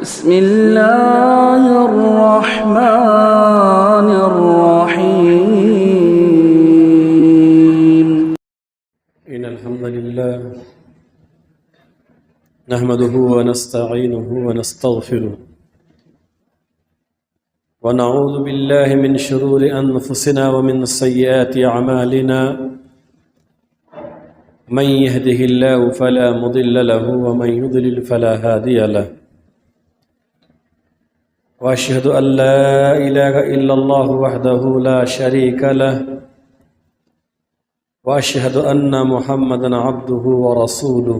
بسم الله الرحمن الرحيم. إن الحمد لله نحمده ونستعينه ونستغفره ونعوذ بالله من شرور أنفسنا ومن سيئات أعمالنا من يهده الله فلا مضل له ومن يضلل فلا هادي له وأشهد أن لا إله إلا الله وحده لا شريك له وأشهد أن محمدًا عبده ورسوله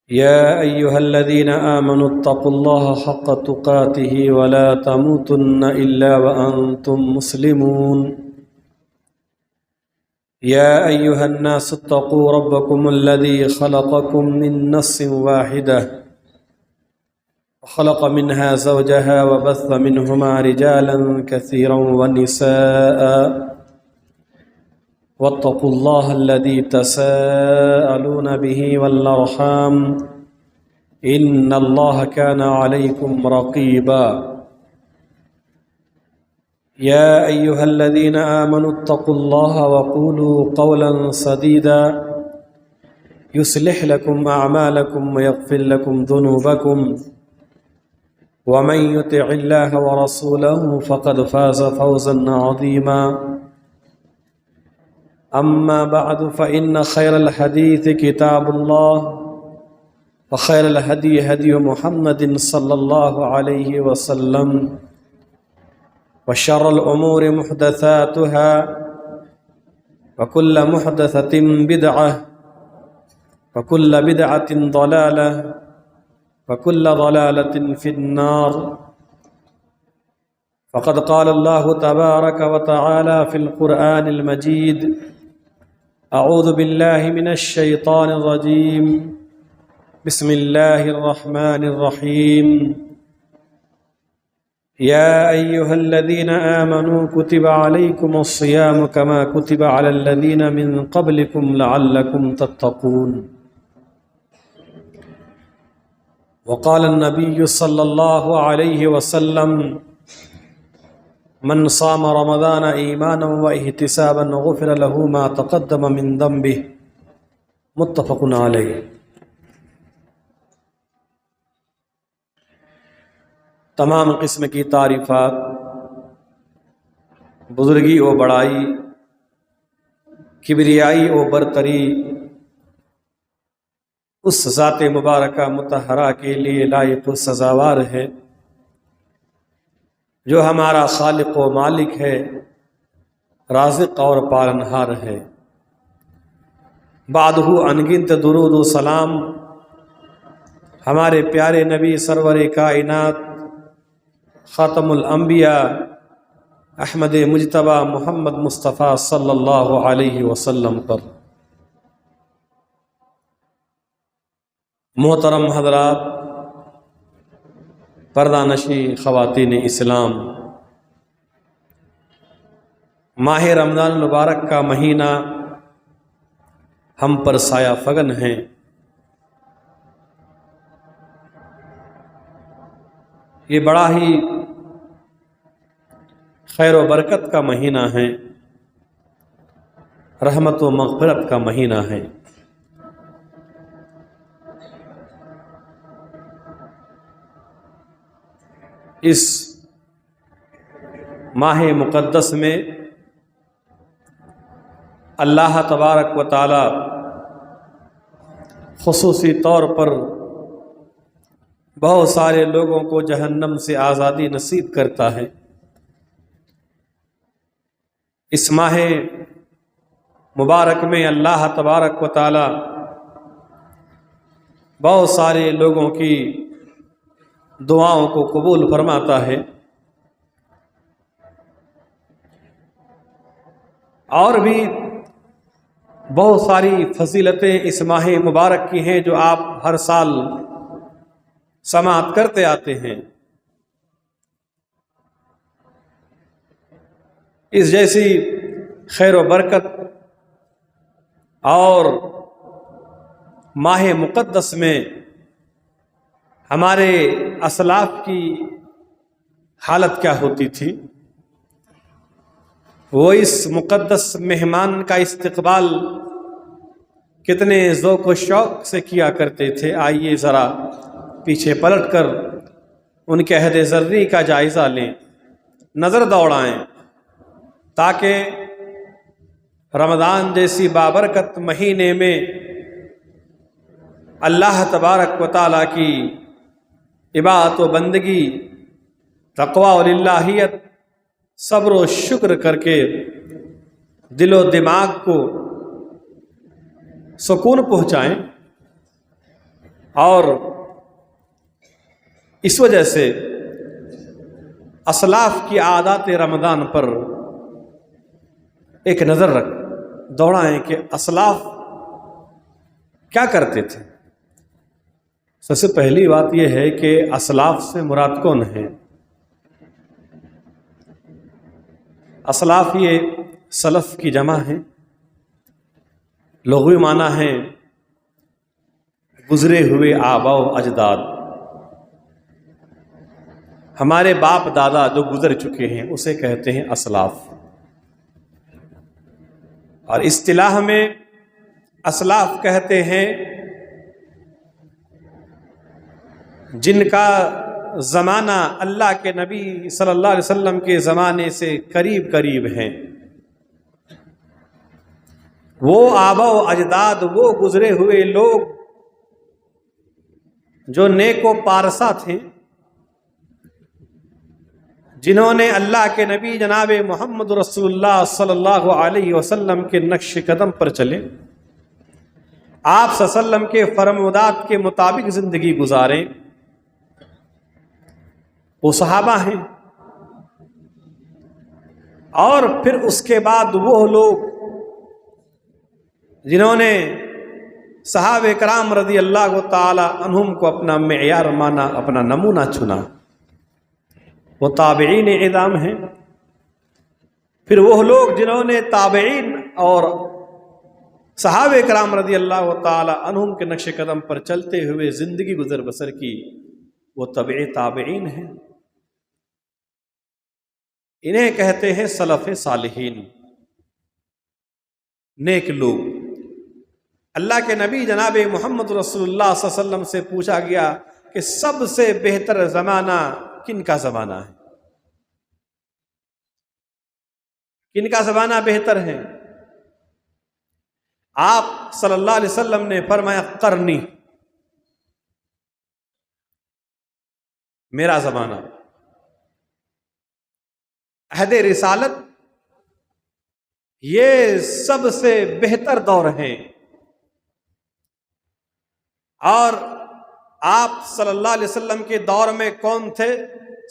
يا أيها الذين آمنوا اتقوا الله حق تقاته ولا تموتن إلا وأنتم مسلمون يا أيها الناس اتقوا ربكم الذي خلقكم من نفس واحدة وخلق منها زوجها وبث منهما رجالا كثيرا ونساء واتقوا الله الذي تساءلون به والأرحام إن الله كان عليكم رقيبا يا أيها الذين آمنوا اتقوا الله وقولوا قولا سديدا يصلح لكم أعمالكم ويغفر لكم ذنوبكم ومن يطع الله ورسوله فقد فاز فوزا عظيما أما بعد فإن خير الحديث كتاب الله وخير الهدي هدي محمد صلى الله عليه وسلم وشر الأمور محدثاتها وكل محدثة بدعة وكل بدعة ضلالة وكل ضلالة في النار فقد قال الله تبارك وتعالى في القرآن المجيد أعوذ بالله من الشيطان الرجيم بسم الله الرحمن الرحيم يا أيها الذين آمنوا كتب عليكم الصيام كما كتب على الذين من قبلكم لعلكم تتقون وقال النبي صلى الله عليه وسلم من صام رمضان ایمانا و احتسابا غفر له ما تقدم من ذنبه متفق علیہ۔ تمام قسم کی تعریفات، بزرگی و بڑائی، کبریائی و برتری اس ذات مبارکہ مطہرہ کے لیے لائق و سزاوار ہے جو ہمارا خالق و مالک ہے، رازق اور پالنہار ہے۔ بعدہ انگنت درود و سلام ہمارے پیارے نبی سرور کائنات خاتم الانبیاء احمد مجتبیٰ محمد مصطفیٰ صلی اللہ علیہ وسلم پر۔ محترم حضرات، پردہ نشی خواتین اسلام، ماہ رمضان المبارک کا مہینہ ہم پر سایہ فگن ہے۔ یہ بڑا ہی خیر و برکت کا مہینہ ہے، رحمت و مغفرت کا مہینہ ہے۔ اس ماہ مقدس میں اللہ تبارک و تعالی خصوصی طور پر بہت سارے لوگوں کو جہنم سے آزادی نصیب کرتا ہے۔ اس ماہ مبارک میں اللہ تبارک و تعالی بہت سارے لوگوں کی دعاؤں کو قبول فرماتا ہے، اور بھی بہت ساری فضیلتیں اس ماہ مبارک کی ہیں جو آپ ہر سال سماعت کرتے آتے ہیں۔ اس جیسی خیر و برکت اور ماہ مقدس میں ہمارے اسلاف کی حالت کیا ہوتی تھی؟ وہ اس مقدس مہمان کا استقبال کتنے ذوق و شوق سے کیا کرتے تھے۔ آئیے ذرا پیچھے پلٹ کر ان کے عہد ذری کا جائزہ لیں، نظر دوڑائیں، تاکہ رمضان جیسی بابرکت مہینے میں اللہ تبارک و تعالیٰ کی عبادت و بندگی، تقوی اور الہیت، صبر و شکر کر کے دل و دماغ کو سکون پہنچائیں۔ اور اس وجہ سے اسلاف کی عادات رمضان پر ایک نظر دوڑائیں کہ اسلاف کیا کرتے تھے۔ سب سے پہلی بات یہ ہے کہ اسلاف سے مراد کون ہے؟ اسلاف یہ سلف کی جمع ہے، لغوی معنی ہے گزرے ہوئے آبا و اجداد، ہمارے باپ دادا جو گزر چکے ہیں اسے کہتے ہیں اسلاف۔ اور اصطلاح میں اسلاف کہتے ہیں جن کا زمانہ اللہ کے نبی صلی اللہ علیہ وسلم کے زمانے سے قریب قریب ہیں۔ وہ آبا و اجداد، وہ گزرے ہوئے لوگ جو نیک و پارسا تھے، جنہوں نے اللہ کے نبی جناب محمد رسول اللہ صلی اللہ علیہ وسلم کے نقش قدم پر چلے، آپ صلی اللہ علیہ وسلم کے فرمودات کے مطابق زندگی گزاریں، وہ صحابہ ہیں۔ اور پھر اس کے بعد وہ لوگ جنہوں نے صحابہ کرام رضی اللہ تعالی عنہم کو اپنا معیار مانا، اپنا نمونہ چنا، وہ تابعین اعظام ہیں۔ پھر وہ لوگ جنہوں نے تابعین اور صحابہ کرام رضی اللہ تعالی عنہم کے نقش قدم پر چلتے ہوئے زندگی گزر بسر کی، وہ تبع تابعین ہیں۔ انہیں کہتے ہیں سلف صالحین، نیک لوگ۔ اللہ کے نبی جناب محمد رسول اللہ صلی اللہ علیہ وسلم سے پوچھا گیا کہ سب سے بہتر زمانہ کن کا زمانہ ہے؟ کن کا زمانہ بہتر ہے؟ آپ صلی اللہ علیہ وسلم نے فرمایا قرنی، میرا زمانہ، عہد رسالت یہ سب سے بہتر دور ہے۔ اور آپ صلی اللہ علیہ وسلم کے دور میں کون تھے؟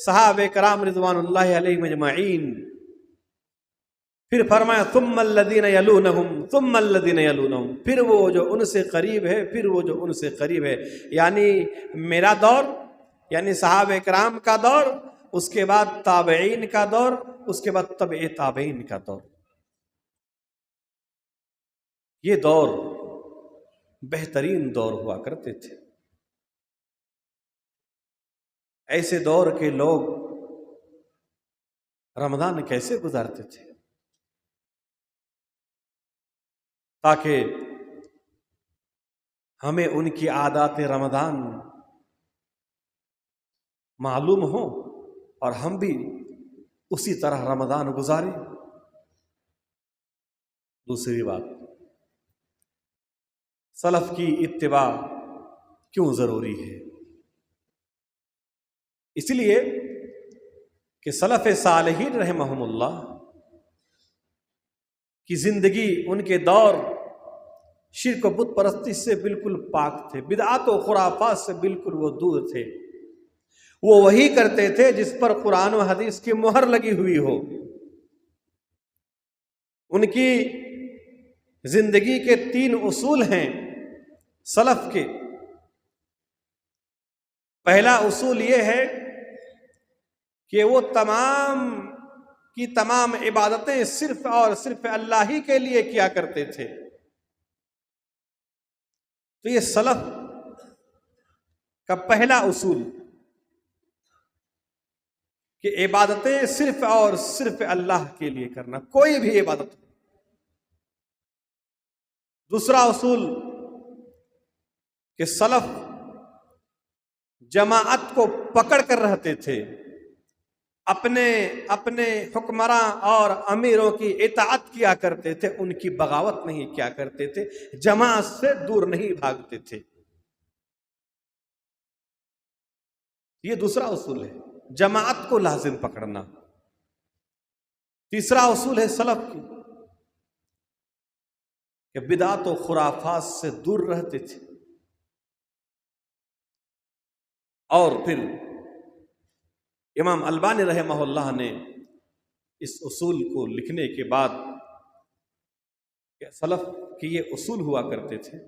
صحابہ کرام رضوان اللہ علیہم اجمعین۔ پھر فرمایا ثم الذین یلونہم ثم الذین یلونہم، پھر وہ جو ان سے قریب ہے، پھر وہ جو ان سے قریب ہے۔ یعنی میرا دور، یعنی صحابہ کرام کا دور، اس کے بعد تابعین کا دور، اس کے بعد تبع تابعین کا دور۔ یہ دور بہترین دور ہوا کرتے تھے۔ ایسے دور کے لوگ رمضان کیسے گزارتے تھے تاکہ ہمیں ان کی عادات رمضان معلوم ہو اور ہم بھی اسی طرح رمضان گزاریں۔ دوسری بات، سلف کی اتباع کیوں ضروری ہے؟ اس لیے کہ سلف صالحین رحمہم اللہ کی زندگی، ان کے دور شرک و بت پرستی سے بالکل پاک تھے، بدعات و خرافات سے بالکل وہ دور تھے۔ وہ وہی کرتے تھے جس پر قرآن و حدیث کی مہر لگی ہوئی ہو۔ ان کی زندگی کے 3 اصول ہیں سلف کے۔ پہلا اصول یہ ہے کہ وہ تمام کی تمام عبادتیں صرف اور صرف اللہ ہی کے لیے کیا کرتے تھے۔ تو یہ سلف کا پہلا اصول کہ عبادتیں صرف اور صرف اللہ کے لیے کرنا، کوئی بھی عبادت. دوسرا اصول کہ سلف جماعت کو پکڑ کر رہتے تھے، اپنے حکمراں اور امیروں کی اطاعت کیا کرتے تھے، ان کی بغاوت نہیں کیا کرتے تھے، جماعت سے دور نہیں بھاگتے تھے. یہ دوسرا اصول ہے، جماعت کو لازم پکڑنا. تیسرا اصول ہے سلف کی کہ بدعت و خرافات سے دور رہتے تھے. اور پھر امام البانی رحمہ اللہ نے اس اصول کو لکھنے کے بعد کہ سلف کے یہ اصول ہوا کرتے تھے،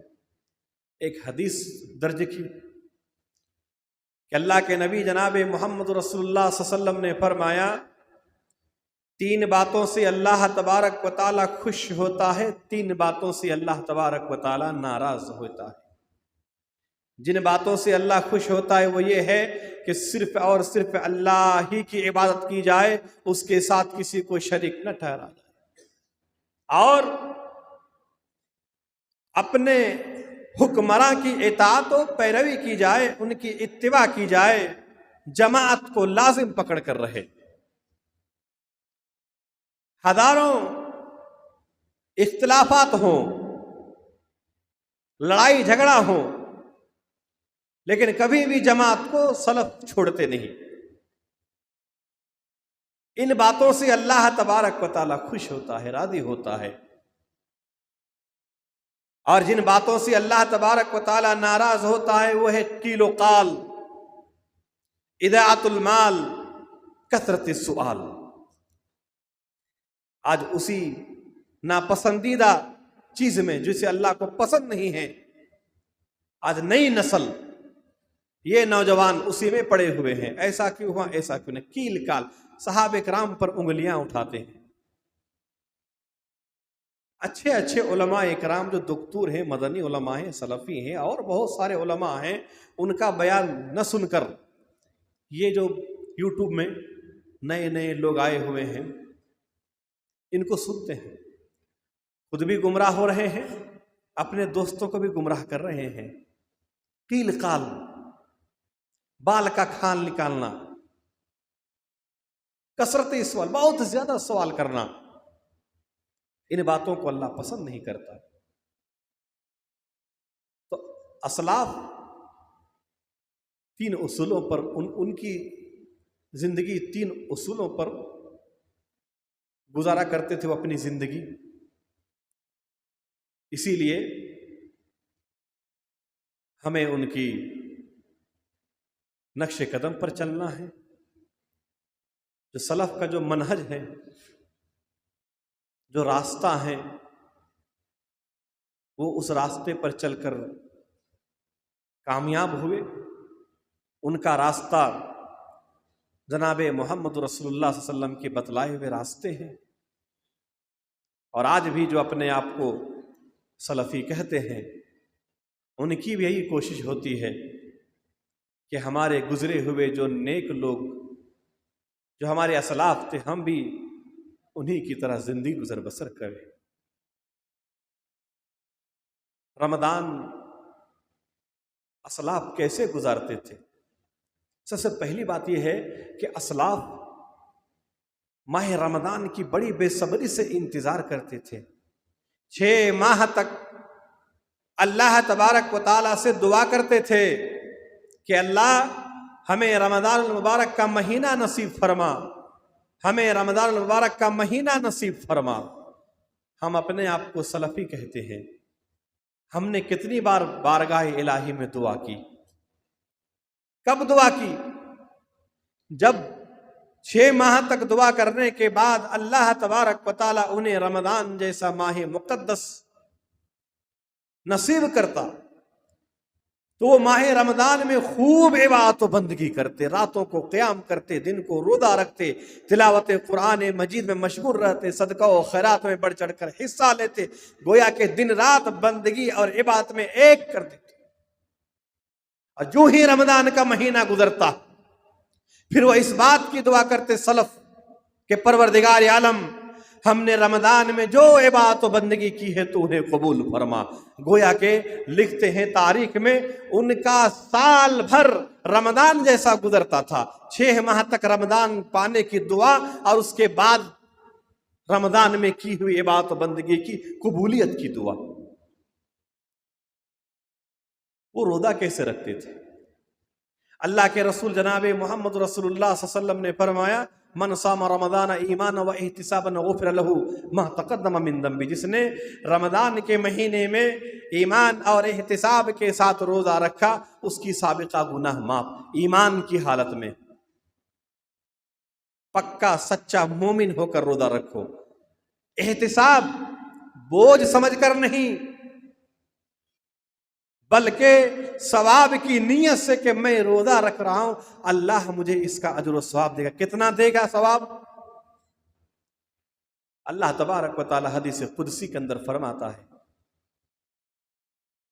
ایک حدیث درج کی کہ اللہ کے نبی جناب محمد رسول اللہ صلی اللہ علیہ وسلم نے فرمایا 3 باتوں سے اللہ تبارک و تعالی خوش ہوتا ہے، 3 باتوں سے اللہ تبارک و تعالی ناراض ہوتا ہے. جن باتوں سے اللہ خوش ہوتا ہے وہ یہ ہے کہ صرف اور صرف اللہ ہی کی عبادت کی جائے، اس کے ساتھ کسی کو شریک نہ ٹھہرایا جائے، اور اپنے حکمراں کی اطاعت و پیروی کی جائے، ان کی اتباع کی جائے، جماعت کو لازم پکڑ کر رہے. ہزاروں اختلافات ہوں، لڑائی جھگڑا ہو، لیکن کبھی بھی جماعت کو سلف چھوڑتے نہیں. ان باتوں سے اللہ تبارک و تعالی خوش ہوتا ہے، راضی ہوتا ہے. اور جن باتوں سے اللہ تبارک و تعالی ناراض ہوتا ہے وہ ہے قیل و قال، اضاعت المال، کثرت السؤال. آج اسی ناپسندیدہ چیز میں جسے اللہ کو پسند نہیں ہے، آج نئی نسل، یہ نوجوان اسی میں پڑے ہوئے ہیں. ایسا کیوں ہوا، ایسا کیوں نہیں، کیل کال، صحابہ کرام پر انگلیاں اٹھاتے ہیں. اچھے علماء کرام جو دکتور ہیں، مدنی علماء ہیں، سلفی ہیں، اور بہت سارے علماء ہیں، ان کا بیان نہ سن کر یہ جو یوٹیوب میں نئے لوگ آئے ہوئے ہیں ان کو سنتے ہیں، خود بھی گمراہ ہو رہے ہیں، اپنے دوستوں کو بھی گمراہ کر رہے ہیں. قیل قال، بال کا کھال نکالنا، کثرت سوال، بہت زیادہ سوال کرنا، ان باتوں کو اللہ پسند نہیں کرتا. تو اسلاف 3 اصولوں پر، ان کی زندگی 3 اصولوں پر گزارا کرتے تھے وہ اپنی زندگی. اسی لیے ہمیں ان کی نقش قدم پر چلنا ہے. جو سلف کا جو منہج ہے، جو راستہ ہے، وہ اس راستے پر چل کر کامیاب ہوئے. ان کا راستہ جناب محمد رسول اللہ صلی اللہ علیہ وسلم کے بتلائے ہوئے راستے ہیں. اور آج بھی جو اپنے آپ کو سلفی کہتے ہیں، ان کی بھی یہی کوشش ہوتی ہے کہ ہمارے گزرے ہوئے جو نیک لوگ، جو ہمارے اسلاف تھے، ہم بھی انہی کی طرح زندگی گزر بسر کریں. رمضان اسلاف کیسے گزارتے تھے؟ سب سے پہلی بات یہ ہے کہ اسلاف ماہ رمضان کی بڑی بے صبری سے انتظار کرتے تھے. 6 ماہ تک اللہ تبارک و تعالیٰ سے دعا کرتے تھے کہ اللہ ہمیں رمضان المبارک کا مہینہ نصیب فرما، ہمیں رمضان المبارک کا مہینہ نصیب فرما. ہم اپنے آپ کو سلفی کہتے ہیں. ہم نے کتنی بار بارگاہ الہی میں دعا کی؟ کب دعا کی؟ جب 6 ماہ تک دعا کرنے کے بعد اللہ تبارک و تعالیٰ انہیں رمضان جیسا ماہ مقدس نصیب کرتا تو وہ ماہ رمضان میں خوب عبادت و بندگی کرتے، راتوں کو قیام کرتے، دن کو روزہ رکھتے، تلاوت قرآن مجید میں مشغول رہتے، صدقہ و خیرات میں بڑھ چڑھ کر حصہ لیتے، گویا کہ دن رات بندگی اور عبادت میں ایک کر دیتے. اور جو ہی رمضان کا مہینہ گزرتا پھر وہ اس بات کی دعا کرتے سلف کہ پروردگار عالم ہم نے رمضان میں جو عبادت و بندگی کی ہے تو انہیں قبول فرما. گویا کہ لکھتے ہیں تاریخ میں ان کا سال بھر رمضان جیسا گزرتا تھا. 6 ماہ تک رمضان پانے کی دعا اور اس کے بعد رمضان میں کی ہوئی عبادت و بندگی کی قبولیت کی دعا. وہ روزہ کیسے رکھتے تھے؟ اللہ کے رسول جناب محمد رسول اللہ صلی اللہ علیہ وسلم نے فرمایا من صام رمضان ایمانا و احتسابا غفر له ما تقدم من ذنبه. جس نے رمضان کے مہینے میں ایمان اور احتساب کے ساتھ روزہ رکھا اس کی سابقہ گناہ معاف. ایمان کی حالت میں پکا سچا مومن ہو کر روزہ رکھو. احتساب بوجھ سمجھ کر نہیں بلکہ ثواب کی نیت سے کہ میں روزہ رکھ رہا ہوں اللہ مجھے اس کا اجر و ثواب دے گا. کتنا دے گا ثواب؟ اللہ تبارک و تعالی حدیث قدسی کے اندر فرماتا ہے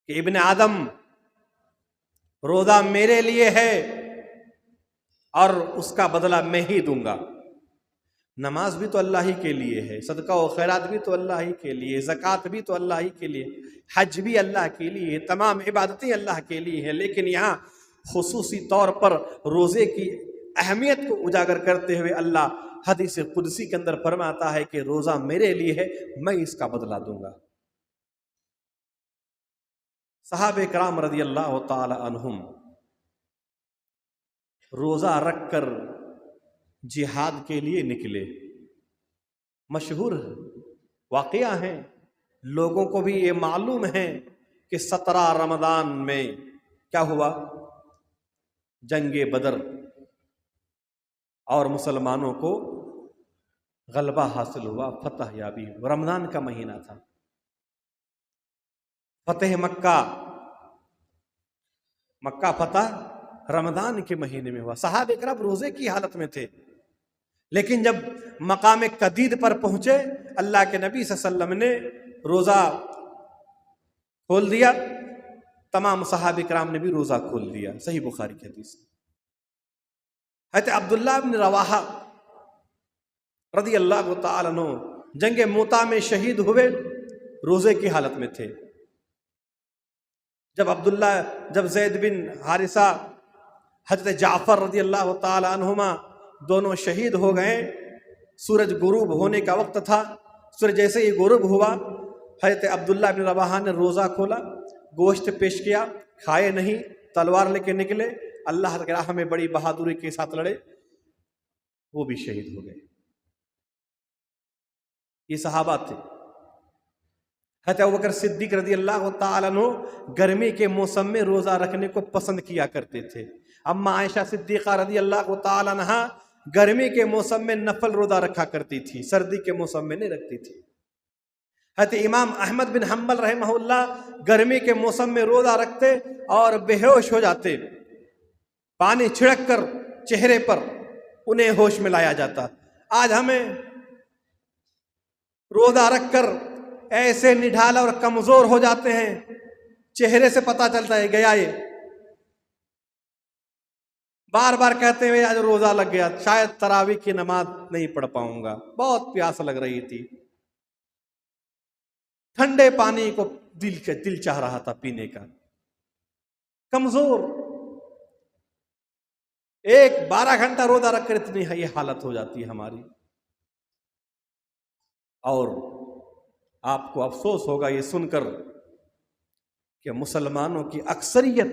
کہ ابن آدم روزہ میرے لیے ہے اور اس کا بدلہ میں ہی دوں گا. نماز بھی تو اللہ ہی کے لیے ہے، صدقہ و خیرات بھی تو اللہ ہی کے لیے، زکوٰۃ بھی تو اللہ ہی کے لیے، حج بھی اللہ کے لیے، تمام عبادتیں اللہ کے لیے ہیں. لیکن یہاں خصوصی طور پر روزے کی اہمیت کو اجاگر کرتے ہوئے اللہ حدیث قدسی کے اندر فرماتا ہے کہ روزہ میرے لیے ہے، میں اس کا بدلہ دوں گا. صحابہ کرام رضی اللہ تعالی عنہم روزہ رکھ کر جہاد کے لیے نکلے. مشہور واقعہ ہیں، لوگوں کو بھی یہ معلوم ہے کہ 17 رمضان میں کیا ہوا؟ جنگ بدر اور مسلمانوں کو غلبہ حاصل ہوا، فتح یابی. رمضان کا مہینہ تھا. فتح مکہ فتح رمضان کے مہینے میں ہوا. صحابہ کرام روزے کی حالت میں تھے، لیکن جب مقام قدید پر پہنچے اللہ کے نبی صلی اللہ علیہ وسلم نے روزہ کھول دیا. تمام صحابہ کرام نے بھی روزہ کھول دیا. صحیح بخاری کی حدیث. حضرت عبداللہ بن رواحہ رضی اللہ تعالیٰ عنہ جنگ موتا میں شہید ہوئے، روزے کی حالت میں تھے. جب زید بن حارثہ حضرت جعفر رضی اللہ تعالیٰ عنہما دونوں شہید ہو گئے، سورج غروب ہونے کا وقت تھا. سورج جیسے ہی غروب ہوا حضرت عبداللہ بن رواحہ نے روزہ کھولا، گوشت پیش کیا، کھائے نہیں، تلوار لے کے نکلے، اللہ کی راہ میں بڑی بہادری کے ساتھ لڑے، وہ بھی شہید ہو گئے. یہ صحابہ تھے. حضرت ابوبکر صدیق رضی اللہ تعالیٰ عنہ گرمی کے موسم میں روزہ رکھنے کو پسند کیا کرتے تھے. اما عائشہ صدیقہ رضی اللہ تعالیٰ عنہ گرمی کے موسم میں نفل روزہ رکھا کرتی تھی، سردی کے موسم میں نہیں رکھتی تھی. حضرت امام احمد بن حنبل رحمہ اللہ گرمی کے موسم میں روزہ رکھتے اور بے ہوش ہو جاتے، پانی چھڑک کر چہرے پر انہیں ہوش میں لایا جاتا. آج ہمیں روزہ رکھ کر ایسے نڈھال اور کمزور ہو جاتے ہیں، چہرے سے پتہ چلتا ہے گیا. یہ بار بار کہتے ہیں آج روزہ لگ گیا، شاید تراویح کی نماز نہیں پڑھ پاؤں گا، بہت پیاس لگ رہی تھی، ٹھنڈے پانی کو دل چاہ رہا تھا پینے کا. کمزور 12 گھنٹہ روزہ رکھ کر اتنی یہ حالت ہو جاتی ہے ہماری. اور آپ کو افسوس ہوگا یہ سن کر کہ مسلمانوں کی اکثریت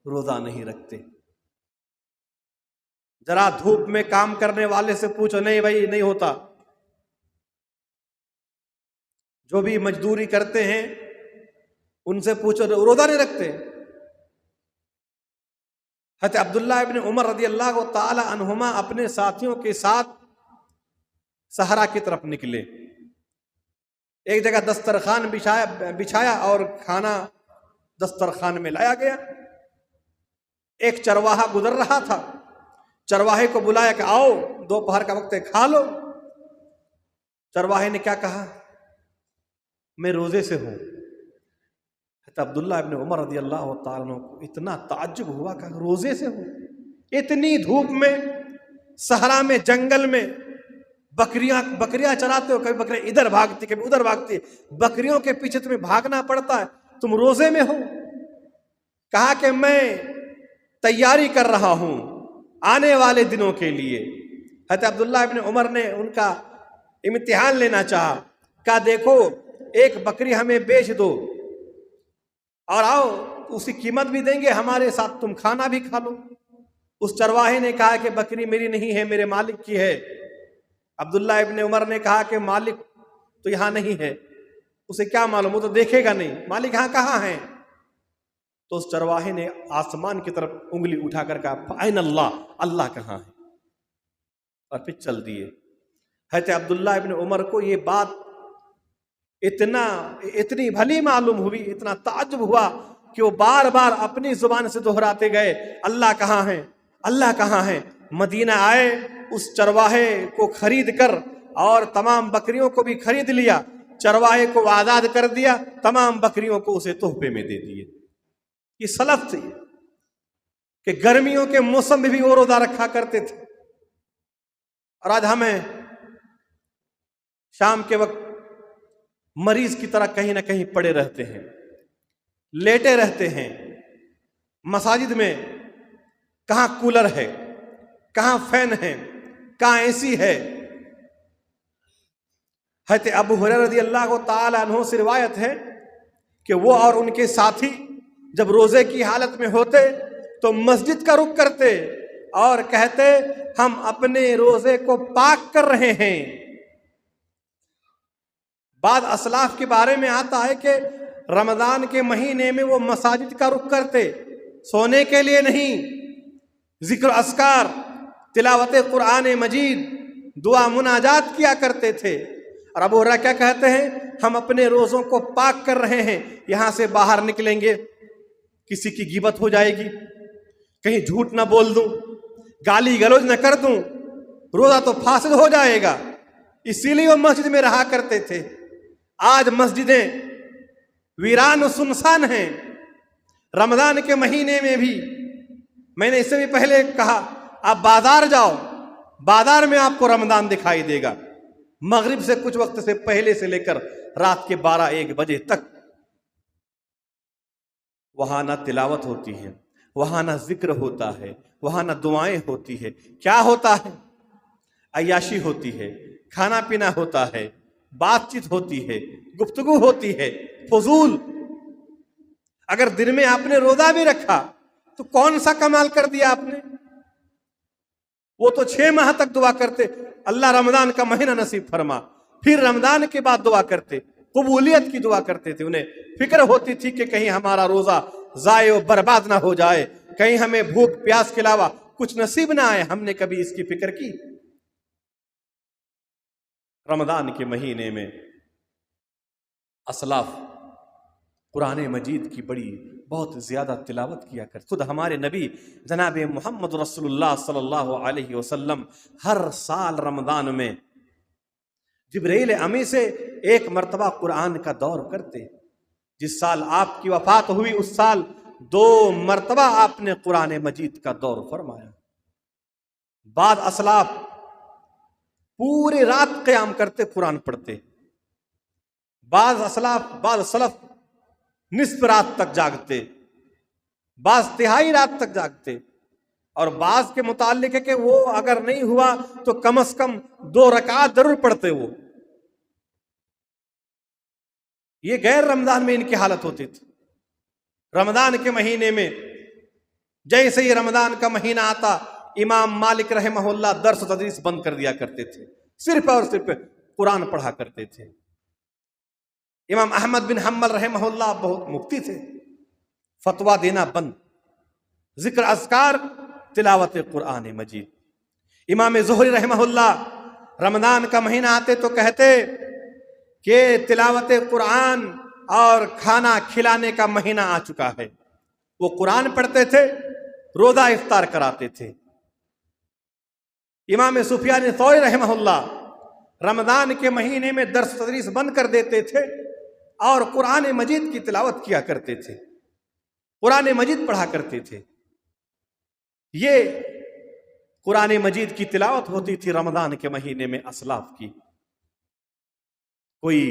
روزہ نہیں رکھتے. ذرا دھوپ میں کام کرنے والے سے پوچھو، نہیں بھائی نہیں ہوتا. جو بھی مزدوری کرتے ہیں ان سے پوچھو، روزہ نہیں رکھتے. حضرت عبداللہ ابن عمر رضی اللہ تعالی عنہما اپنے ساتھیوں کے ساتھ صحرا کی طرف نکلے. ایک جگہ دسترخوان بچھایا اور کھانا دسترخوان میں لایا گیا. ایک چرواہا گزر رہا تھا، چرواہے کو بلایا کہ آؤ دوپہر کا وقت ہے کھا لو. چرواہے نے کیا کہا؟ میں روزے سے ہوں. تو عبداللہ ابن عمر رضی اللہ تعالیٰ عنہ کو اتنا تعجب ہوا کہ روزے سے ہو، اتنی دھوپ میں، صحرا میں، جنگل میں، بکریاں چراتے ہو، کبھی بکریاں ادھر بھاگتی کبھی ادھر بھاگتی، بکریوں کے پیچھے تمہیں بھاگنا پڑتا ہے، تم روزے میں ہو؟ کہا کہ میں تیاری کر رہا ہوں آنے والے دنوں کے لیے۔ حضرت عبداللہ ابن عمر نے ان کا امتحان لینا چاہا، کہا دیکھو ایک بکری ہمیں بیچ دو اور آؤ اس کی قیمت بھی دیں گے، ہمارے ساتھ تم کھانا بھی کھا لو۔ اس چرواہے نے کہا کہ بکری میری نہیں ہے، میرے مالک کی ہے۔ عبداللہ ابن عمر نے کہا کہ مالک تو یہاں نہیں ہے، اسے کیا معلوم، وہ تو دیکھے گا نہیں، مالک یہاں کہاں ہے؟ تو اس چرواہے نے آسمان کی طرف انگلی اٹھا کر کہا این اللہ، اللہ کہاں ہے؟ اور پھر چل دیے۔ حضرت عبداللہ ابن عمر کو یہ بات اتنی بھلی معلوم ہوئی، اتنا تعجب ہوا کہ وہ بار بار اپنی زبان سے دہراتے گئے اللہ کہاں ہے، اللہ کہاں ہے۔ مدینہ آئے، اس چرواہے کو خرید کر اور تمام بکریوں کو بھی خرید لیا، چرواہے کو آزاد کر دیا، تمام بکریوں کو اسے تحفے میں دے دیے۔ یہ سلف تھی کہ گرمیوں کے موسم میں بھی وہ روزہ رکھا کرتے تھے، اور آج ہمیں شام کے وقت مریض کی طرح کہیں نہ کہیں پڑے رہتے ہیں، لیٹے رہتے ہیں مساجد میں، کہاں کولر ہے، کہاں فین ہے، کہاں اے سی ہے۔ حضرت ابو ہریرہ رضی اللہ تعالی عنہ سے روایت ہے کہ وہ اور ان کے ساتھی جب روزے کی حالت میں ہوتے تو مسجد کا رخ کرتے اور کہتے ہم اپنے روزے کو پاک کر رہے ہیں۔ بعد اسلاف کے بارے میں آتا ہے کہ رمضان کے مہینے میں وہ مساجد کا رخ کرتے، سونے کے لیے نہیں، ذکر اذکار، تلاوت قرآن مجید، دعا مناجات کیا کرتے تھے۔ اور ابو ہریرہ کیا کہتے ہیں؟ ہم اپنے روزوں کو پاک کر رہے ہیں، یہاں سے باہر نکلیں گے کسی کی غیبت ہو جائے گی، کہیں جھوٹ نہ بول دوں، گالی گلوچ نہ کر دوں، روزہ تو فاسد ہو جائے گا، اسی لیے وہ مسجد میں رہا کرتے تھے۔ آج مسجدیں ویران و سنسان ہیں۔ رمضان کے مہینے میں بھی، میں نے اس سے بھی پہلے کہا، آپ بازار جاؤ، بازار میں آپ کو رمضان دکھائی دے گا، مغرب سے کچھ وقت سے پہلے سے لے کر رات کے 12-1 بجے تک۔ وہاں نہ تلاوت ہوتی ہے، وہاں نہ ذکر ہوتا ہے، وہاں نہ دعائیں ہوتی ہے، کیا ہوتا ہے؟ عیاشی ہوتی ہے، کھانا پینا ہوتا ہے، بات چیت ہوتی ہے، گفتگو ہوتی ہے، فضول۔ اگر دن میں آپ نے روزہ بھی رکھا تو کون سا کمال کر دیا آپ نے؟ وہ تو 6 ماہ تک دعا کرتے اللہ رمضان کا مہینہ نصیب فرما، پھر رمضان کے بعد دعا کرتے، قبولیت کی دعا کرتے تھے۔ انہیں فکر ہوتی تھی کہ کہیں ہمارا روزہ ضائع و برباد نہ ہو جائے، کہیں ہمیں بھوک پیاس کے علاوہ کچھ نصیب نہ آئے۔ ہم نے کبھی اس کی فکر کی؟ رمضان کے مہینے میں اسلاف قرآن مجید کی بہت زیادہ تلاوت کیا کرتے۔ خود ہمارے نبی جناب محمد رسول اللہ صلی اللہ علیہ وسلم ہر سال رمضان میں جبرائیل امی سے 1 مرتبہ قرآن کا دور کرتے۔ جس سال آپ کی وفات ہوئی اس سال 2 مرتبہ آپ نے قرآن مجید کا دور فرمایا۔ بعد اسلاف پورے رات قیام کرتے، قرآن پڑھتے، بعض سلف نصف رات تک جاگتے، بعض تہائی رات تک جاگتے، اور بعض کے متعلق ہے کہ وہ اگر نہیں ہوا تو کم از کم 2 رکعات ضرور پڑھتے۔ وہ یہ غیر رمضان میں ان کی حالت ہوتی تھی۔ رمضان کے مہینے میں جیسے ہی رمضان کا مہینہ آتا، امام مالک رحمہ اللہ درس و تدریس بند کر دیا کرتے تھے، صرف اور صرف قرآن پڑھا کرتے تھے۔ امام احمد بن حنبل رحمہ اللہ بہت مفتی تھے، فتویٰ دینا بند، ذکر اذکار، تلاوت قرآن مجید۔ امام زہری رحمہ اللہ رمضان کا مہینہ آتے تو کہتے کہ تلاوت قرآن اور کھانا کھلانے کا مہینہ آ چکا ہے۔ وہ قرآن پڑھتے تھے، روزہ افطار کراتے تھے۔ امام سفیان ثوری رحمہ اللہ رمضان کے مہینے میں درس تدریس بند کر دیتے تھے اور قرآن مجید کی تلاوت کیا کرتے تھے، قرآن مجید پڑھا کرتے تھے۔ یہ قرآن مجید کی تلاوت ہوتی تھی رمضان کے مہینے میں اسلاف کی۔ کوئی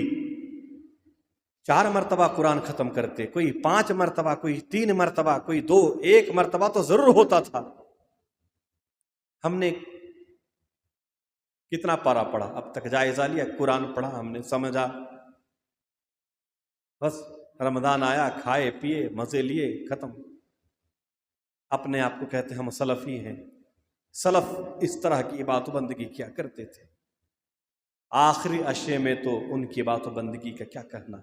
4 مرتبہ قرآن ختم کرتے، کوئی 5 مرتبہ، کوئی 3 مرتبہ، کوئی 2، 1 مرتبہ تو ضرور ہوتا تھا۔ ہم نے کتنا پارا پڑھا اب تک جائزہ لیا؟ قرآن پڑھا، ہم نے سمجھا، بس رمضان آیا، کھائے پیے، مزے لیے، ختم۔ اپنے آپ کو کہتے ہم سلفی ہیں۔ سلف اس طرح کی عبادت و بندگی کیا کرتے تھے۔ آخری عشرے میں تو ان کی عبادت و بندگی کا کیا کہنا۔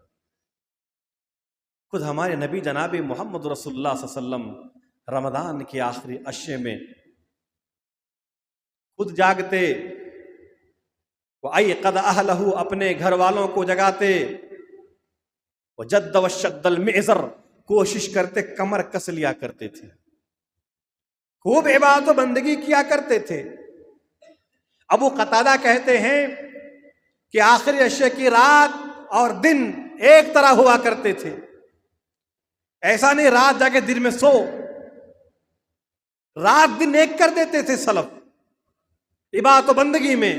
خود ہمارے نبی جناب محمد رسول اللہ صلی اللہ علیہ وسلم رمضان کے آخری عشرے میں خود جاگتے، وَأَيْقَظَ أَهْلَهُ، اپنے گھر والوں کو جگاتے، وَجَدَّ وَشَدَّ الْمِعْزَرَ، کوشش کرتے، کمر کس لیا کرتے تھے، خوب عبادت و بندگی کیا کرتے تھے۔ ابو قتادہ کہتے ہیں کہ آخری عشرے کی رات اور دن ایک طرح ہوا کرتے تھے۔ ایسا نہیں رات جا کے دن میں سو، رات دن ایک کر دیتے تھے سلف عبادت و بندگی میں۔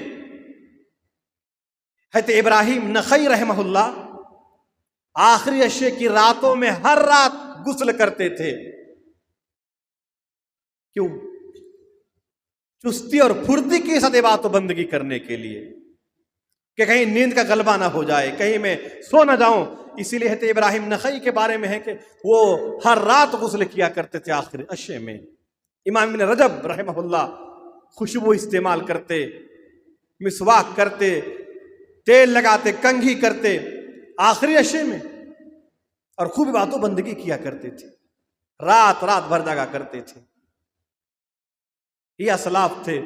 حضرت ابراہیم نخعی رحمہ اللہ آخری عشرے کی راتوں میں ہر رات غسل کرتے تھے۔ کیوں؟ چستی اور پھرتی کے ساتھ عبادت و بندگی کرنے کے لیے، کہ کہیں نیند کا غلبہ نہ ہو جائے، کہیں میں سو نہ جاؤں۔ اسی لیے حضرت ابراہیم نخعی کے بارے میں ہے کہ وہ ہر رات غسل کیا کرتے تھے آخری عشرے میں۔ امام ابن رجب رحمہ اللہ خوشبو استعمال کرتے، مسواک کرتے، تیل لگاتے، کنگھی کرتے آخری عشرے میں، اور خوب عبادت و بندگی کیا کرتے تھے، رات رات بھر جاگا کرتے تھے۔ یہ اسلاف تھے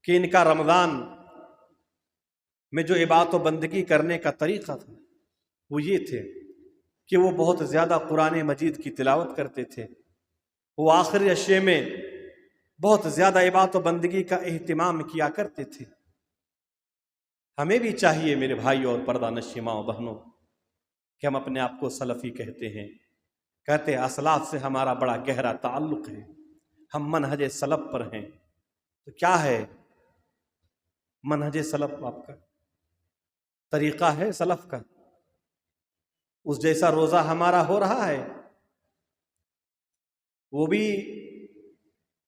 کہ ان کا رمضان میں جو عبادت و بندگی کرنے کا طریقہ تھا وہ یہ تھے کہ وہ بہت زیادہ قرآن مجید کی تلاوت کرتے تھے۔ وہ آخری عشرے میں بہت زیادہ عبادت و بندگی کا اہتمام کیا کرتے تھے۔ ہمیں بھی چاہیے میرے بھائیوں اور پردہ نشی ماں و بہنوں کہ ہم اپنے آپ کو سلفی کہتے ہیں، کہتے ہیں اسلاف سے ہمارا بڑا گہرا تعلق ہے، ہم منہج سلف پر ہیں۔ تو کیا ہے منہج سلف؟ آپ کا طریقہ ہے سلف کا؟ اس جیسا روزہ ہمارا ہو رہا ہے؟ وہ بھی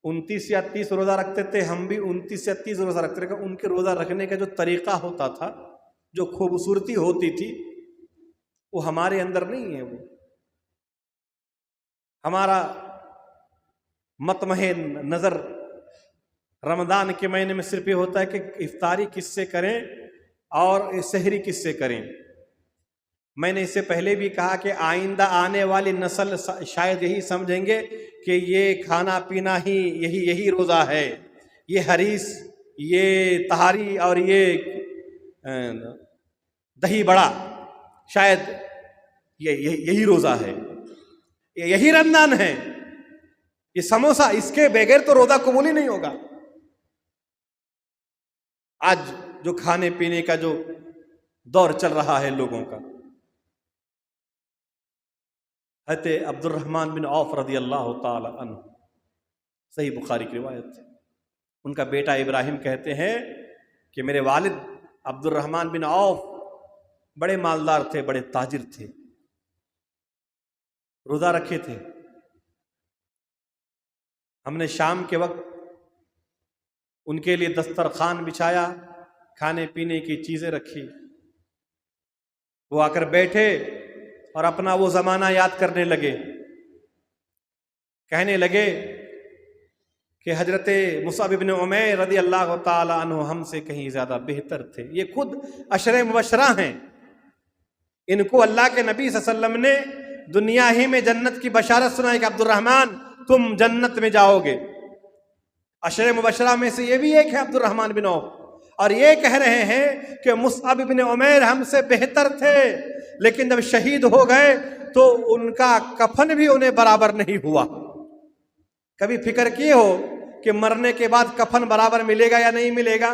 29 یا 30 روزہ رکھتے تھے، ہم بھی 29 یا 30 روزہ رکھتے تھے۔ ان کے روزہ رکھنے کا جو طریقہ ہوتا تھا، جو خوبصورتی ہوتی تھی، وہ ہمارے اندر نہیں ہے۔ وہ ہمارا مطمح نظر رمضان کے مہینے میں صرف یہ ہوتا ہے کہ افطاری کس سے کریں اور سحری کس سے کریں۔ میں نے اس سے پہلے بھی کہا کہ آئندہ آنے والی نسل شاید یہی سمجھیں گے کہ یہ کھانا پینا ہی یہی روزہ ہے، یہ حریص، یہ تہاری اور یہ دہی بڑا شاید یہی روزہ ہے، یہی رمضان ہے، یہ سموسہ، اس کے بغیر تو روزہ قبول ہی نہیں ہوگا۔ آج جو کھانے پینے کا جو دور چل رہا ہے لوگوں کا، حضرت عبد الرحمن بن عوف رضی اللہ تعالی عنہ، صحیح بخاری کی روایت ہے، ان کا بیٹا ابراہیم کہتے ہیں کہ میرے والد عبد الرحمن بن عوف بڑے مالدار تھے، بڑے تاجر تھے، روزہ رکھے تھے۔ ہم نے شام کے وقت ان کے لیے دسترخوان بچھایا، کھانے پینے کی چیزیں رکھی، وہ آ کر بیٹھے اور اپنا وہ زمانہ یاد کرنے لگے، کہنے لگے کہ حضرت مصعب بن عمیر رضی اللہ تعالی عنہ ہم سے کہیں زیادہ بہتر تھے۔ یہ خود عشرہ مبشرہ ہیں، ان کو اللہ کے نبی صلی اللہ علیہ وسلم نے دنیا ہی میں جنت کی بشارت سنائی کہ عبد الرحمن تم جنت میں جاؤ گے۔ عشرہ مبشرہ میں سے یہ بھی ایک ہے عبد الرحمن بن عوف، اور یہ کہہ رہے ہیں کہ مصعب بن عمیر ہم سے بہتر تھے، لیکن جب شہید ہو گئے تو ان کا کفن بھی انہیں برابر نہیں ہوا۔ کبھی فکر کیے ہو کہ مرنے کے بعد کفن برابر ملے گا یا نہیں ملے گا؟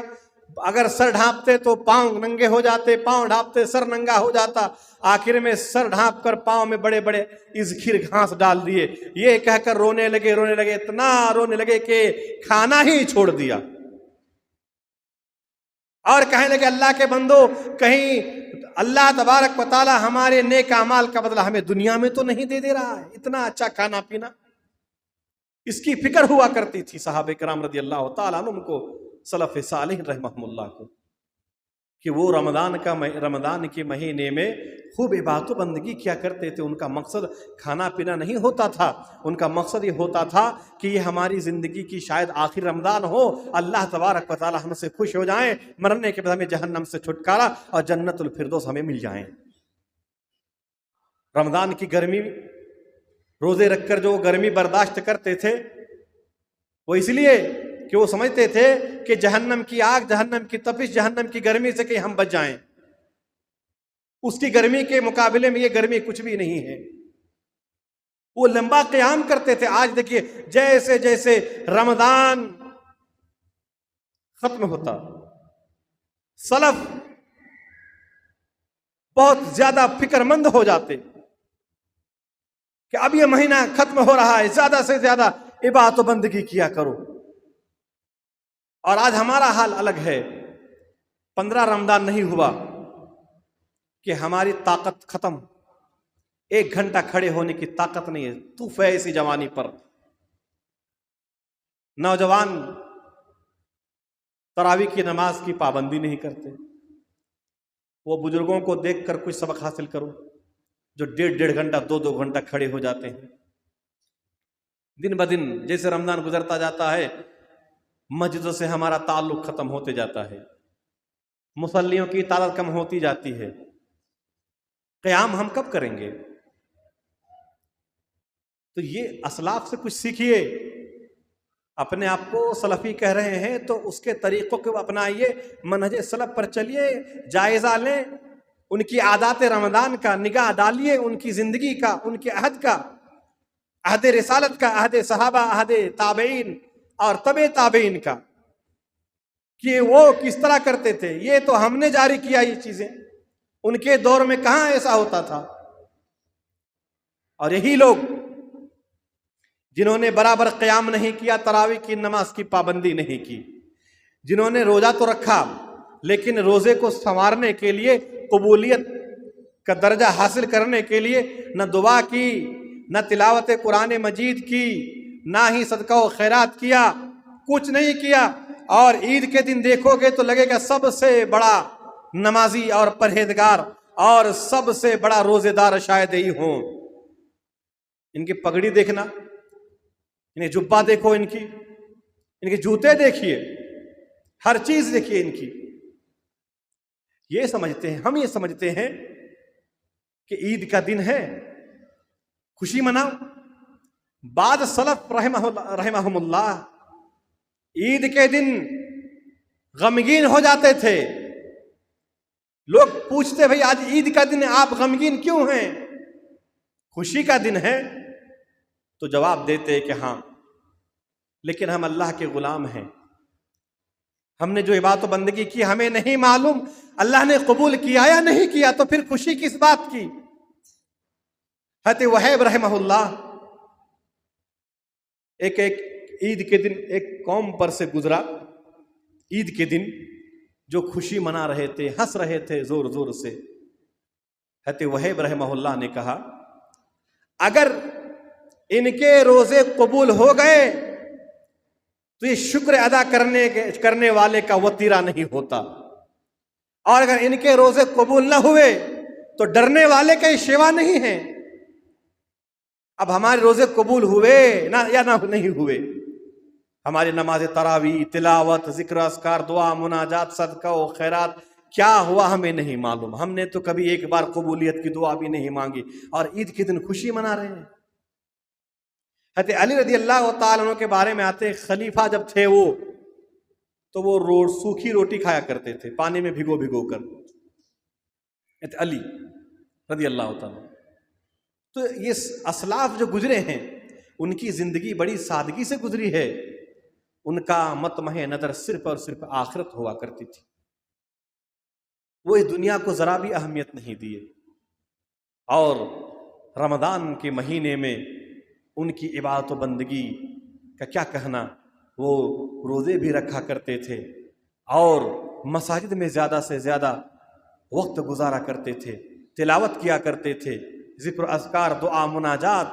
اگر سر ڈھانپتے تو پاؤں ننگے ہو جاتے، پاؤں ڈھانپتے سر ننگا ہو جاتا، آخر میں سر ڈھانپ کر پاؤں میں بڑے بڑے ازخیر گھاس ڈال دیے، یہ کہہ کر رونے لگے، اتنا رونے لگے کہ کھانا ہی چھوڑ دیا، اور کہنے لگے اللہ کے بندو، کہیں اللہ تبارک و تعالی ہمارے نیک اعمال کا بدلہ ہمیں دنیا میں تو نہیں دے رہا ہے؟ اتنا اچھا کھانا پینا، اس کی فکر ہوا کرتی تھی صحابہ کرام رضی اللہ تعالیٰ عنہ کو، سلف صالح رحمہم اللہ کو، کہ وہ رمضان کے مہینے میں خوب عبادت و بندگی کیا کرتے تھے۔ ان کا مقصد کھانا پینا نہیں ہوتا تھا، ان کا مقصد یہ ہوتا تھا کہ یہ ہماری زندگی کی شاید آخر رمضان ہو، اللہ تبارک و تعالی ہم سے خوش ہو جائیں، مرنے کے بعد ہمیں جہنم سے چھٹکارا اور جنت الفردوس ہمیں مل جائیں۔ رمضان کی گرمی، روزے رکھ کر جو گرمی برداشت کرتے تھے، وہ اس لیے کہ وہ سمجھتے تھے کہ جہنم کی آگ، جہنم کی تپش، جہنم کی گرمی سے کہ ہم بچ جائیں، اس کی گرمی کے مقابلے میں یہ گرمی کچھ بھی نہیں ہے۔ وہ لمبا قیام کرتے تھے۔ آج دیکھیے جیسے جیسے رمضان ختم ہوتا، سلف بہت زیادہ فکر مند ہو جاتے کہ اب یہ مہینہ ختم ہو رہا ہے، زیادہ سے زیادہ عبادت و بندگی کیا کرو۔ اور آج ہمارا حال الگ ہے، 15 رمضان نہیں ہوا کہ ہماری طاقت ختم، 1 گھنٹہ کھڑے ہونے کی طاقت نہیں ہے، طوف ہے ایسی جوانی پر۔ نوجوان تراویح کی نماز کی پابندی نہیں کرتے، وہ بزرگوں کو دیکھ کر کچھ سبق حاصل کرو جو 1.5 گھنٹہ 2 گھنٹہ کھڑے ہو جاتے ہیں۔ دن بدن جیسے رمضان گزرتا جاتا ہے، مسجدوں سے ہمارا تعلق ختم ہوتے جاتا ہے، مصلیوں کی تعداد کم ہوتی جاتی ہے۔ قیام ہم کب کریں گے؟ تو یہ اسلاف سے کچھ سیکھیے۔ اپنے آپ کو سلفی کہہ رہے ہیں تو اس کے طریقوں کو اپنائیے، منہج سلف پر چلیے، جائزہ لیں، ان کی عادات رمضان کا نگاہ ڈالیے، ان کی زندگی کا، ان کے عہد کا، عہد رسالت کا، عہد صحابہ، عہد تابعین اور تبع تابعین کا، کہ وہ کس طرح کرتے تھے۔ یہ تو ہم نے جاری کیا یہ چیزیں، ان کے دور میں کہاں ایسا ہوتا تھا۔ اور یہی لوگ جنہوں نے برابر قیام نہیں کیا، تراویح کی نماز کی پابندی نہیں کی، جنہوں نے روزہ تو رکھا لیکن روزے کو سنوارنے کے لیے، قبولیت کا درجہ حاصل کرنے کے لیے نہ دعا کی، نہ تلاوت قرآن مجید کی، نہ ہی صدقہ و خیرات کیا، کچھ نہیں کیا، اور عید کے دن دیکھو گے تو لگے گا سب سے بڑا نمازی اور پرہیزگار اور سب سے بڑا روزے دار شاید ہی ہوں۔ ان کی پگڑی دیکھنا، انہیں جبہ دیکھو، ان کے جوتے دیکھیے، ہر چیز دیکھیے ان کی۔ یہ سمجھتے ہیں، ہم یہ سمجھتے ہیں کہ عید کا دن ہے، خوشی مناؤ۔ بعض سلف رحمہم اللہ عید کے دن غمگین ہو جاتے تھے۔ لوگ پوچھتے بھئی آج عید کا دن ہے، آپ غمگین کیوں ہیں؟ خوشی کا دن ہے تو جواب دیتے کہ ہاں، لیکن ہم اللہ کے غلام ہیں، ہم نے جو عبادت و بندگی کی ہمیں نہیں معلوم اللہ نے قبول کیا یا نہیں کیا، تو پھر خوشی کس بات کی؟ حضرت وہیب رحمہ اللہ ایک عید کے دن ایک قوم پر سے گزرا، عید کے دن جو خوشی منا رہے تھے، ہنس رہے تھے زور زور سے۔ حضرت وہیب رحمہ اللہ نے کہا اگر ان کے روزے قبول ہو گئے تو یہ شکر ادا کرنے والے کا وتیرہ نہیں ہوتا، اور اگر ان کے روزے قبول نہ ہوئے تو ڈرنے والے کا یہ شیوا نہیں ہے۔ اب ہمارے روزے قبول ہوئے یا نہیں ہوئے، ہماری نماز تراویح، تلاوت، ذکر اذکار، دعا، مناجات، صدقہ و خیرات کیا ہوا ہمیں نہیں معلوم۔ ہم نے تو کبھی ایک بار قبولیت کی دعا بھی نہیں مانگی، اور عید کے دن خوشی منا رہے ہیں۔ حضرت علی رضی اللہ تعالیٰ عنہ کے بارے میں آتے، خلیفہ جب تھے وہ تو وہ سوکھی روٹی کھایا کرتے تھے، پانی میں بھگو کر۔ حضرت علی رضی اللہ تعالیٰ، تو یہ اسلاف جو گزرے ہیں ان کی زندگی بڑی سادگی سے گزری ہے۔ ان کا مطمح نظر صرف اور صرف آخرت ہوا کرتی تھی، وہ اس دنیا کو ذرا بھی اہمیت نہیں دیے۔ اور رمضان کے مہینے میں ان کی عبادت و بندگی کا کیا کہنا، وہ روزے بھی رکھا کرتے تھے اور مساجد میں زیادہ سے زیادہ وقت گزارا کرتے تھے، تلاوت کیا کرتے تھے، ذکر اذکار، دعا، مناجات،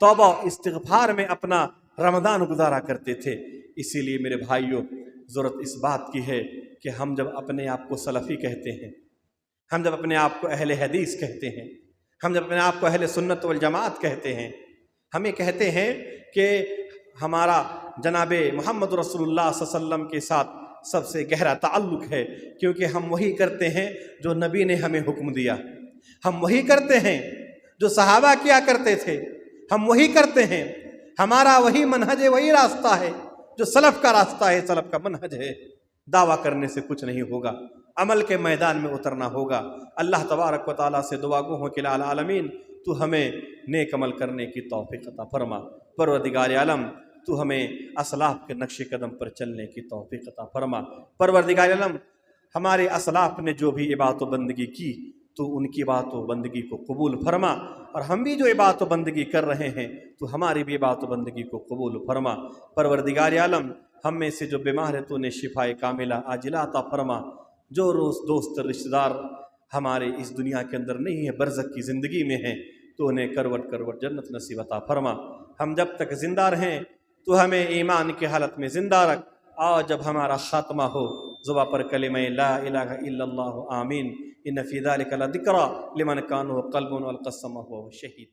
توبہ، استغفار میں اپنا رمضان گزارا کرتے تھے۔ اسی لیے میرے بھائیوں، ضرورت اس بات کی ہے کہ ہم جب اپنے آپ کو سلفی کہتے ہیں، ہم جب اپنے آپ کو اہل حدیث کہتے ہیں، ہم جب اپنے آپ کو اہل سنت والجماعت کہتے ہیں، ہمیں کہتے ہیں کہ ہمارا جناب محمد رسول اللہ صلی اللہ علیہ وسلم کے ساتھ سب سے گہرا تعلق ہے، کیونکہ ہم وہی کرتے ہیں جو نبی نے ہمیں حکم دیا، ہم وہی کرتے ہیں جو صحابہ کیا کرتے تھے، ہم وہی کرتے ہیں، ہمارا وہی منہج ہے، وہی راستہ ہے جو سلف کا راستہ ہے، سلف کا منہج ہے۔ دعویٰ کرنے سے کچھ نہیں ہوگا، عمل کے میدان میں اترنا ہوگا۔ اللہ تبارک و تعالیٰ سے دعا گو ہوں کہ العالمین تو ہمیں نیک عمل کرنے کی توفیق عطا فرما۔ پروردگار عالم تو ہمیں اسلاف کے نقش قدم پر چلنے کی توفیق عطا فرما۔ پروردگار عالم ہمارے اسلاف نے جو بھی عبادت و بندگی کی تو ان کی عبادت و بندگی کو قبول فرما، اور ہم بھی جو عبادت و بندگی کر رہے ہیں تو ہماری بھی عبادت و بندگی کو قبول فرما۔ پروردگار عالم ہم میں سے جو بیمار ہے تو انہیں شفائے کاملہ عاجلہ عطا فرما۔ جو روز دوست رشتہ دار ہمارے اس دنیا کے اندر نہیں ہے، برزخ کی زندگی میں ہیں، تو انہیں کروٹ کروٹ جنت نصیب عطا فرما۔ ہم جب تک زندہ رہیں تو ہمیں ایمان کی حالت میں زندہ رکھ، اور جب ہمارا خاتمہ ہو زباں پر کلمہ لا الہ الا اللہ آمین۔ ان فی ذلک لذکری لمن کان قلب والقى السمع وهو شہید۔